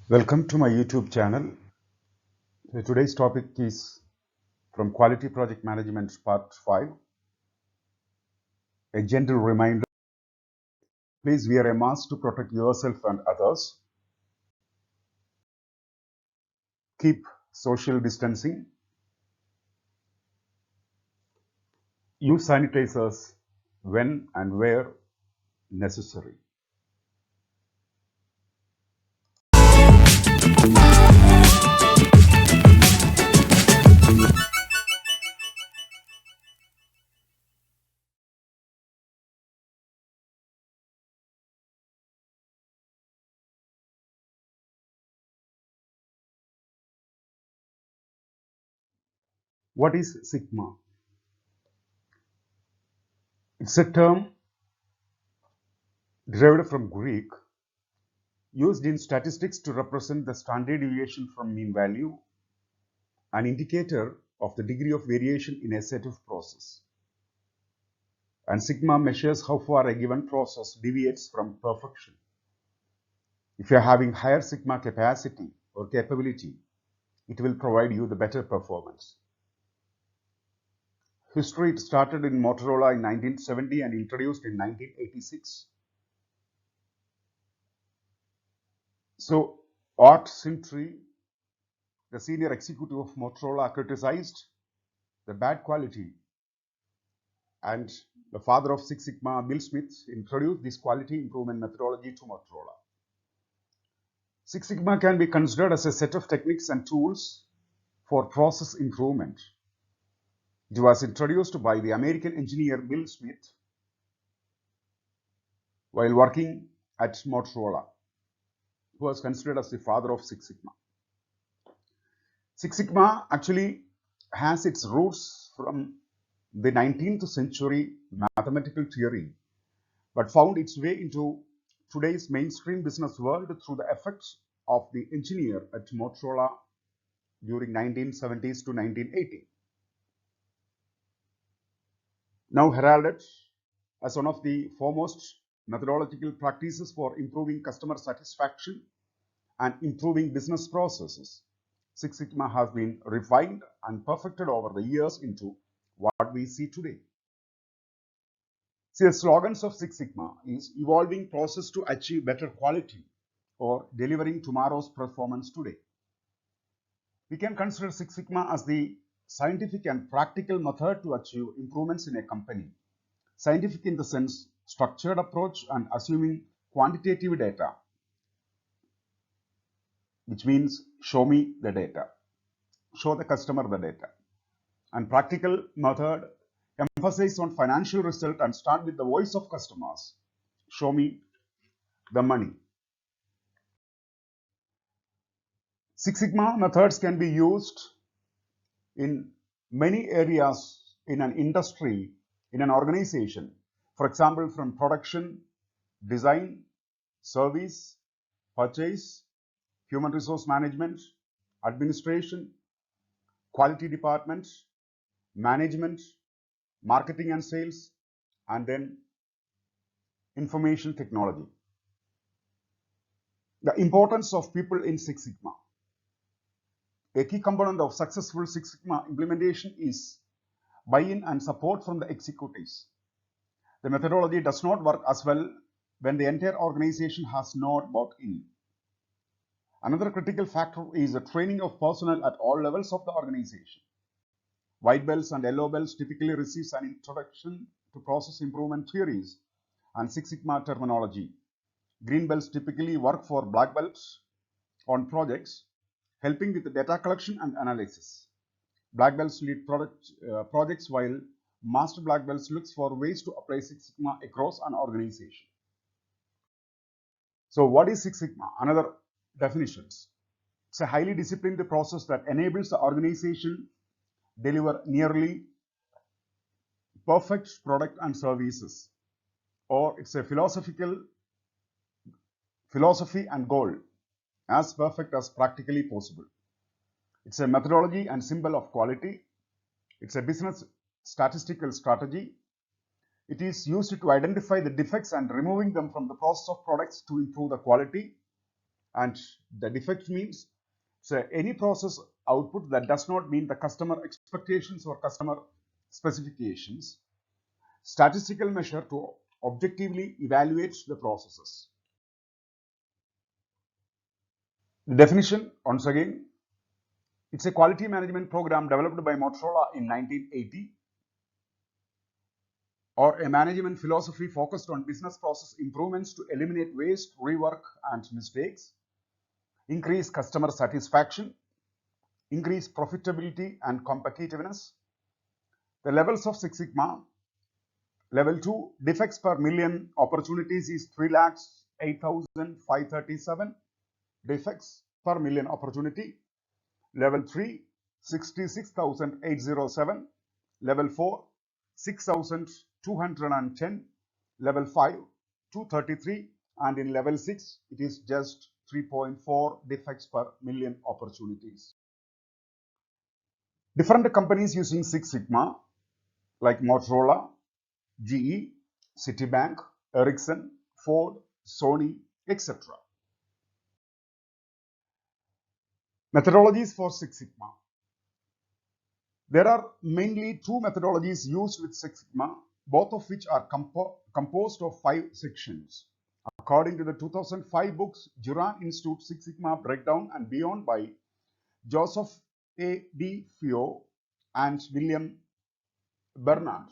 Welcome to my YouTube channel. Today's topic is from Quality Project Management Part 5. A gentle reminder, please wear a mask to protect yourself and others. Keep social distancing. Use sanitizers when and where necessary. What is Sigma? It's a term derived from Greek, used in statistics to represent the standard deviation from mean value, an indicator of the degree of variation in a set of process. And sigma measures how far a given process deviates from perfection. If you are having higher sigma capacity or capability, it will provide you the better performance. History, it started in Motorola in 1970 and introduced in 1986. So Art Sintry, the senior executive of Motorola, criticized the bad quality, and the father of Six Sigma, Bill Smith, introduced this quality improvement methodology to Motorola. Six Sigma can be considered as a set of techniques and tools for process improvement. It was introduced by the American engineer Bill Smith while working at Motorola, who was considered as the father of Six Sigma. Six Sigma actually has its roots from the 19th century mathematical theory, but found its way into today's mainstream business world through the efforts of the engineer at Motorola during 1970s to 1980. Now heralded as one of the foremost methodological practices for improving customer satisfaction and improving business processes, Six Sigma has been refined and perfected over the years into what we see today. See, the slogans of Six Sigma is evolving process to achieve better quality or delivering tomorrow's performance today. We can consider Six Sigma as the scientific and practical method to achieve improvements in a company. Scientific in the sense structured approach and assuming quantitative data, which means show me the data, show the customer the data. And practical method emphasize on financial result and start with the voice of customers, show me the money. Six Sigma methods can be used in many areas in an industry, in an organization. For example, from production, design, service, purchase, human resource management, administration, quality department, management, marketing and sales, and then information technology. The importance of people in Six Sigma. A key component of successful Six Sigma implementation is buy-in and support from the executives. The methodology does not work as well when the entire organization has not bought in. Another critical factor is the training of personnel at all levels of the organization. White belts and yellow belts typically receive an introduction to process improvement theories and Six Sigma terminology. Green belts typically work for black belts on projects, helping with the data collection and analysis. Black belts lead projects, while master black belts looks for ways to apply Six Sigma across an organization. So what is Six Sigma? Another definitions. It's a highly disciplined process that enables the organization deliver nearly perfect product and services, or it's a philosophy and goal as perfect as practically possible. It's a methodology and symbol of quality. It's a business statistical strategy. It is used to identify the defects and removing them from the process of products to improve the quality. And the defect means any process output that does not meet the customer expectations or customer specifications. Statistical measure to objectively evaluate the processes. The definition, once again, it's a quality management program developed by Motorola in 1980, or a management philosophy focused on business process improvements to eliminate waste, rework, and mistakes, increase customer satisfaction, increase profitability and competitiveness. The levels of Six Sigma: level 2, defects per million opportunities is 3,08,537 defects per million opportunity. Level 3, 66,807. Level 4, 6,210. Level 5, 233. And in level 6, it is just 3.4 defects per million opportunities. Different companies using Six Sigma like Motorola, GE, Citibank, Ericsson, Ford, Sony, etc. Methodologies for Six Sigma. There are mainly two methodologies used with Six Sigma, both of which are composed of 5 sections. According to the 2005 books Juran Institute Six Sigma Breakdown and Beyond by Joseph A. D. Fio and William Bernard.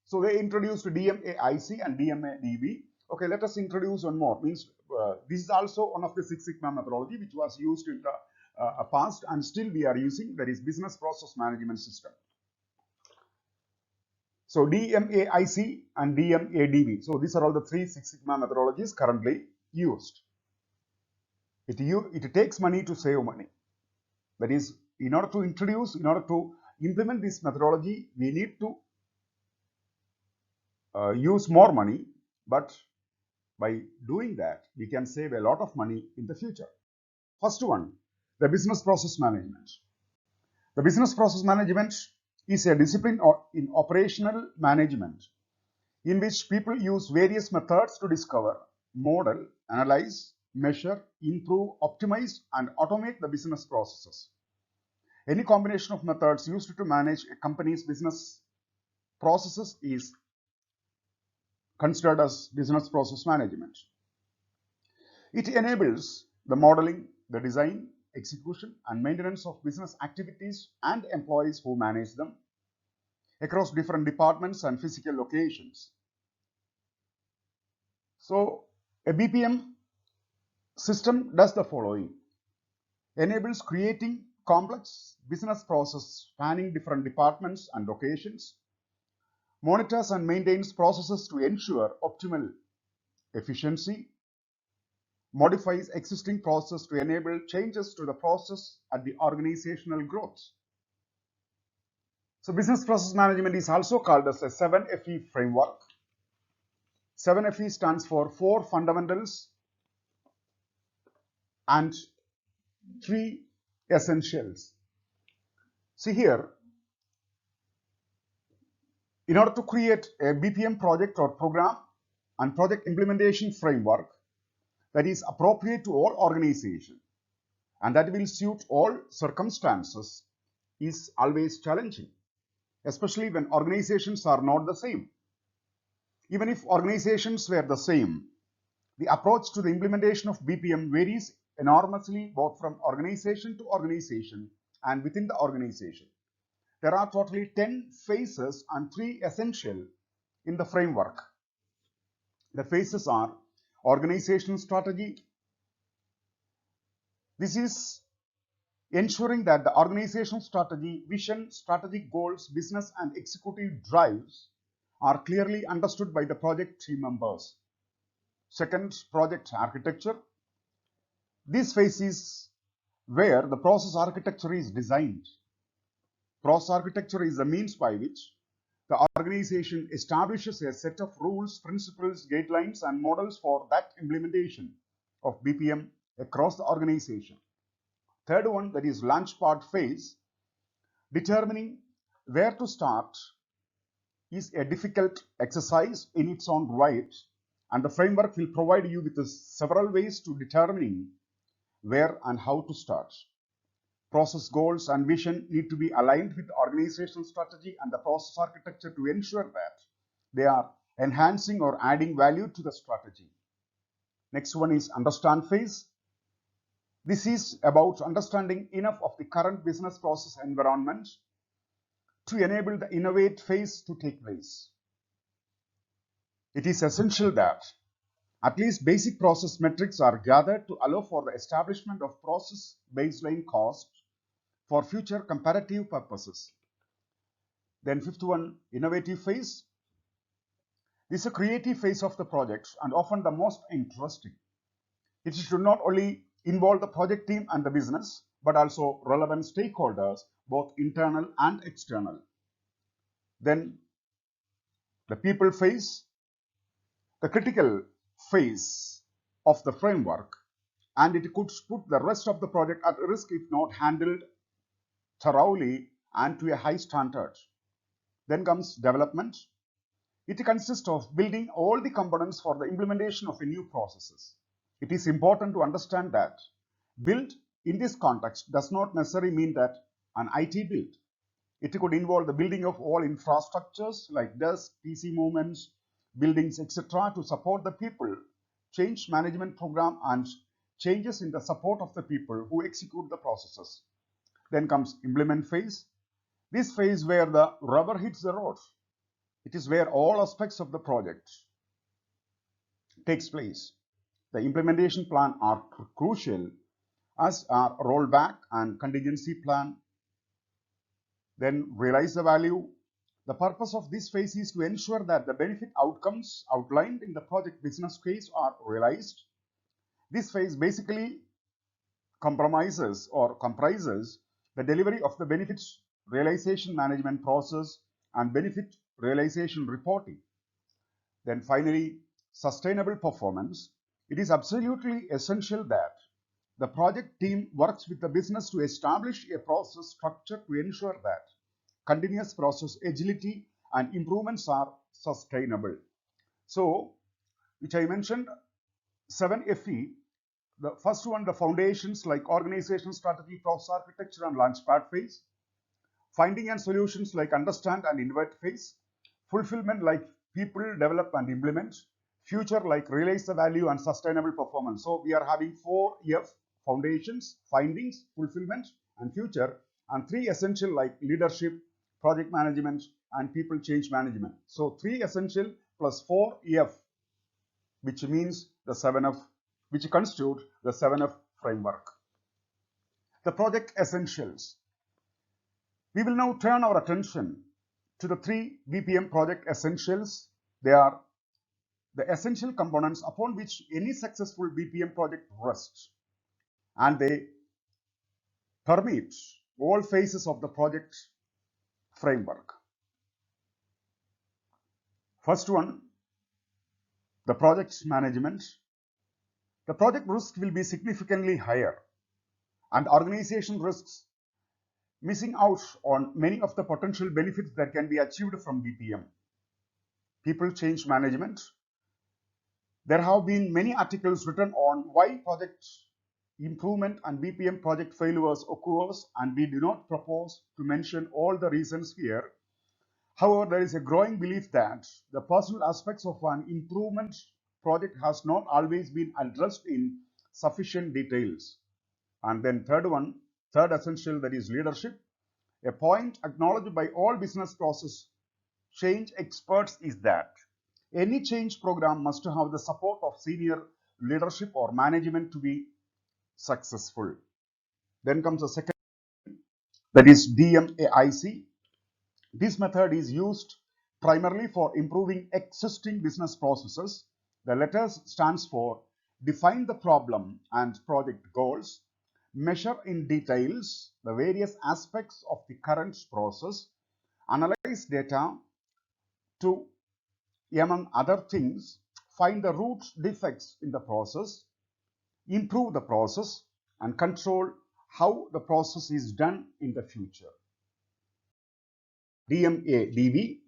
So they introduced DMAIC and DMADV. Okay, let us introduce one more. Means this is also one of the Six Sigma methodology which was used in the past and still we are using, that is business process management system. So DMAIC and DMADV. So these are all the 3 Six Sigma methodologies currently used. It takes money to save money. That is, in order to implement this methodology, we need to use more money, but by doing that, we can save a lot of money in the future. First one, the business process management. The business process management is a discipline in operational management in which people use various methods to discover, model, analyze, measure, improve, optimize, and automate the business processes. Any combination of methods used to manage a company's business processes is considered as business process management. It enables the modeling, the design, execution, and maintenance of business activities and employees who manage them across different departments and physical locations. So, a BPM system does the following: enables creating complex business process spanning different departments and locations, monitors and maintains processes to ensure optimal efficiency, modifies existing process to enable changes to the process at the organizational growth. So business process management is also called as a 7FE framework. 7FE stands for 4 fundamentals and 3 essentials. See here, in order to create a BPM project or program and project implementation framework that is appropriate to all organizations and that will suit all circumstances is always challenging, especially when organizations are not the same. Even if organizations were the same, the approach to the implementation of BPM varies enormously both from organization to organization and within the organization. There are totally 10 phases and 3 essential in the framework. The phases are organizational strategy. This is ensuring that the organizational strategy, vision, strategic goals, business and executive drives are clearly understood by the project team members. Second, project architecture. This phase is where the process architecture is designed. Process architecture is the means by which the organization establishes a set of rules, principles, guidelines, and models for that implementation of BPM across the organization. Third one, that is launch part phase. Determining where to start is a difficult exercise in its own right, and the framework will provide you with several ways to determining where and how to start. Process goals and vision need to be aligned with the organizational strategy and the process architecture to ensure that they are enhancing or adding value to the strategy. Next one is understand phase. This is about understanding enough of the current business process environment to enable the innovate phase to take place. It is essential that at least basic process metrics are gathered to allow for the establishment of process baseline cost for future comparative purposes. Then fifth one, innovative phase. This is a creative phase of the project and often the most interesting. It should not only involve the project team and the business, but also relevant stakeholders, both internal and external. Then the people phase, the critical phase of the framework, and it could put the rest of the project at risk if not handled thoroughly and to a high standard. Then comes development. It consists of building all the components for the implementation of a new processes. It is important to understand that build in this context does not necessarily mean that an IT build. It could involve the building of all infrastructures like desk, PC movements, buildings, etc. to support the people, change management program and changes in the support of the people who execute the processes. Then comes implement phase. This phase where the rubber hits the road. It is where all aspects of the project takes place. The implementation plan are crucial, as are rollback and contingency plan. Then realize the value. The purpose of this phase is to ensure that the benefit outcomes outlined in the project business case are realized. This phase basically comprises the delivery of the benefits realization management process and benefit realization reporting. Then finally, sustainable performance. It is absolutely essential that the project team works with the business to establish a process structure to ensure that continuous process agility and improvements are sustainable. So, which I mentioned, 7FE, the first one, the foundations like organization, strategy, process architecture and launchpad phase. Finding and solutions like understand and invite phase. Fulfillment like people, develop and implement. Future like realize the value and sustainable performance. So we are having 4F: foundations, findings, fulfillment and future, and 3 essential like leadership, project management and people change management. So 3 essential plus 4F, which means the 7F, which constitute the 7F framework. The project essentials. We will now turn our attention to the 3 BPM project essentials. They are the essential components upon which any successful BPM project rests, and they permeate all phases of the project framework. First one, the project management. The project risk will be significantly higher, and organization risks missing out on many of the potential benefits that can be achieved from BPM. People change management. There have been many articles written on why project improvement and BPM project failures occurs, and we do not propose to mention all the reasons here. However, there is a growing belief that the personal aspects of an improvement project has not always been addressed in sufficient details. And then third essential, that is leadership. A point acknowledged by all business process change experts is that any change program must have the support of senior leadership or management to be successful. Then comes the second, that is DMAIC. This method is used primarily for improving existing business processes. The letter stands for define the problem and project goals, measure in details the various aspects of the current process, analyze data to, among other things, find the root defects in the process, improve the process, and control how the process is done in the future. DMADV.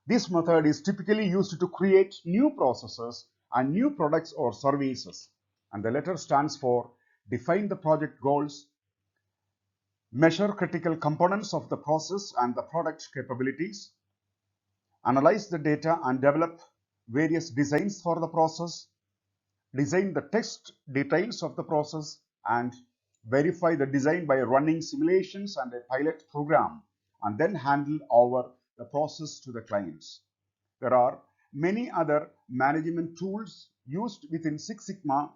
This method is typically used to create new processes and new products or services, and the letter stands for define the project goals, measure critical components of the process and the product capabilities, analyze the data and develop various designs for the process, design the test details of the process, and verify the design by running simulations and a pilot program, and then handle over the process to the clients. There are many other management tools used within Six Sigma,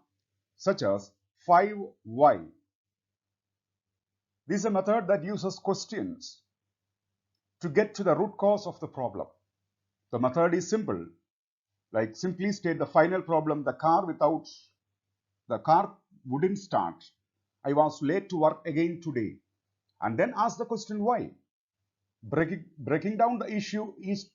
such as 5 Why. This is a method that uses questions to get to the root cause of the problem. The method is simple, like simply state the final problem: the car wouldn't start. I was late to work again today. And then ask the question why. Breaking down the issue is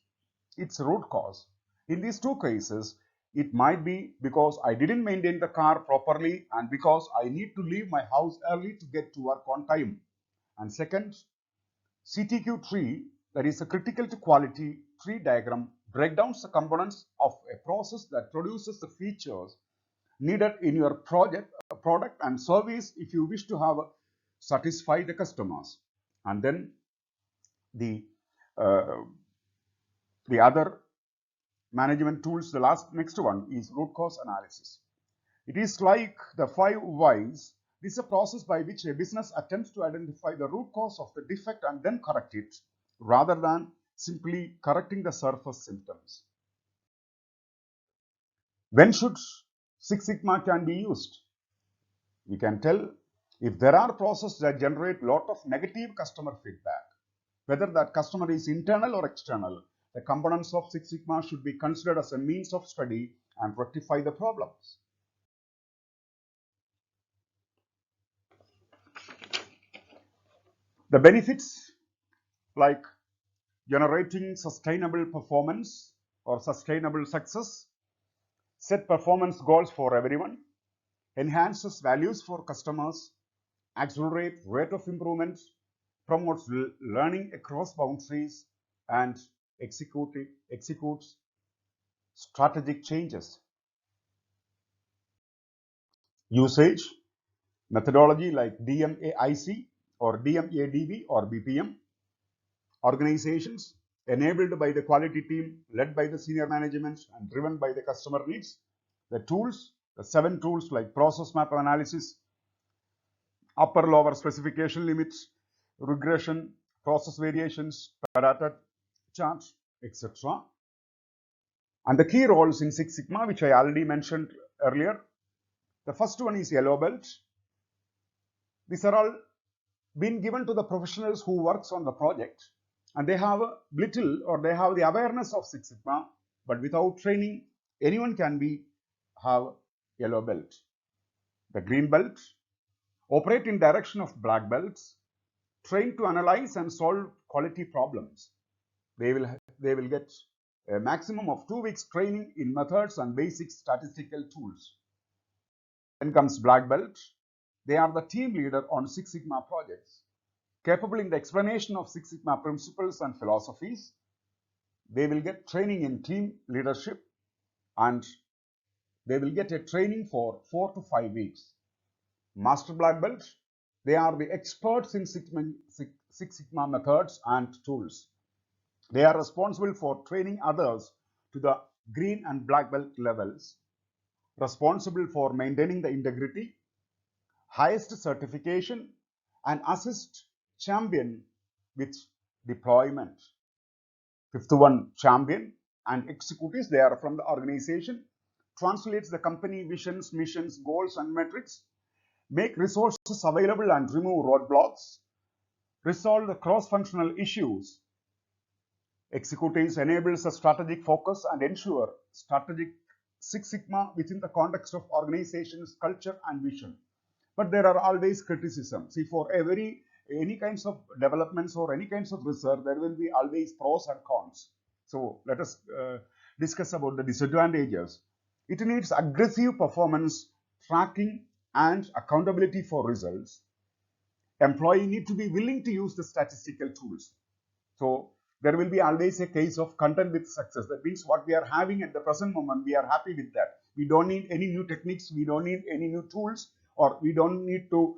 its root cause. In these two cases, it might be because I didn't maintain the car properly and because I need to leave my house early to get to work on time. And second, CTQ tree, that is a critical to quality tree diagram, breaks down the components of a process that produces the features needed in your product and service if you wish to have satisfy the customers. And then the other management tools, the next one is root cause analysis. It is like the 5 whys. This is a process by which a business attempts to identify the root cause of the defect and then correct it, rather than simply correcting the surface symptoms. When should Six Sigma can be used? We can tell if there are processes that generate a lot of negative customer feedback, whether that customer is internal or external, the components of Six Sigma should be considered as a means of study and rectify the problems. The benefits, like generating sustainable performance or sustainable success, set performance goals for everyone, enhances values for customers, accelerate rate of improvement, promotes learning across boundaries, and executes strategic changes. Usage, methodology like DMAIC or DMADV or BPM. Organizations enabled by the quality team, led by the senior management and driven by the customer needs. The tools, the 7 tools like process map analysis, upper lower specification limits, regression, process variations, data chart, etc. And the key roles in Six Sigma, which I already mentioned earlier. The first one is yellow belt. These are all been given to the professionals who works on the project, and they have little or they have the awareness of Six Sigma, but without training, anyone can have yellow belt. The green belt operate in direction of black belts, trained to analyze and solve quality problems. They will get a maximum of 2 weeks training in methods and basic statistical tools. Then comes black belt. They are the team leader on Six Sigma projects, capable in the explanation of Six Sigma principles and philosophies. They will get training in team leadership, and they will get a training for 4 to 5 weeks. Master black belt, they are the experts in Six Sigma methods and tools. They are responsible for training others to the green and black belt levels, responsible for maintaining the integrity, highest certification, and assist champion with deployment. Fifth one, champion and executives, they are from the organization, translates the company visions, missions, goals, and metrics, make resources available and remove roadblocks, resolve the cross-functional issues. Executives enables a strategic focus and ensure strategic Six Sigma within the context of organization's culture and vision. But there are always criticisms. See, for any kinds of developments or any kinds of research, there will be always pros and cons. So let us discuss about the disadvantages. It needs aggressive performance tracking and accountability for results. Employee need to be willing to use the statistical tools. So there will be always a case of content with success. That means what we are having at the present moment, we are happy with that. We don't need any new techniques. We don't need any new tools. or we don't need to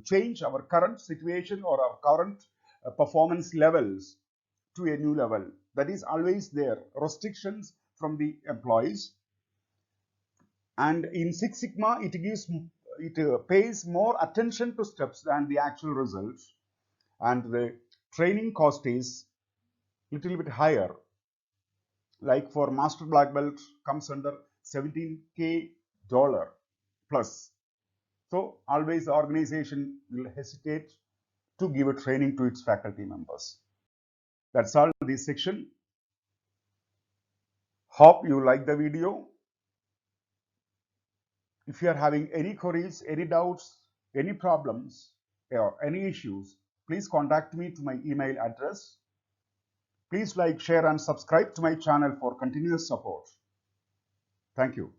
change our current situation or our current performance levels to a new level. That is always there, restrictions from the employees. And in Six Sigma, it pays more attention to steps than the actual results, and the training cost is little bit higher. Like for master black belt comes under $17K plus. So always the organization will hesitate to give a training to its faculty members. That's all this section. Hope you like the video. If you are having any queries, any doubts, any problems, or any issues, please contact me to my email address. Please like, share, and subscribe to my channel for continuous support. Thank you.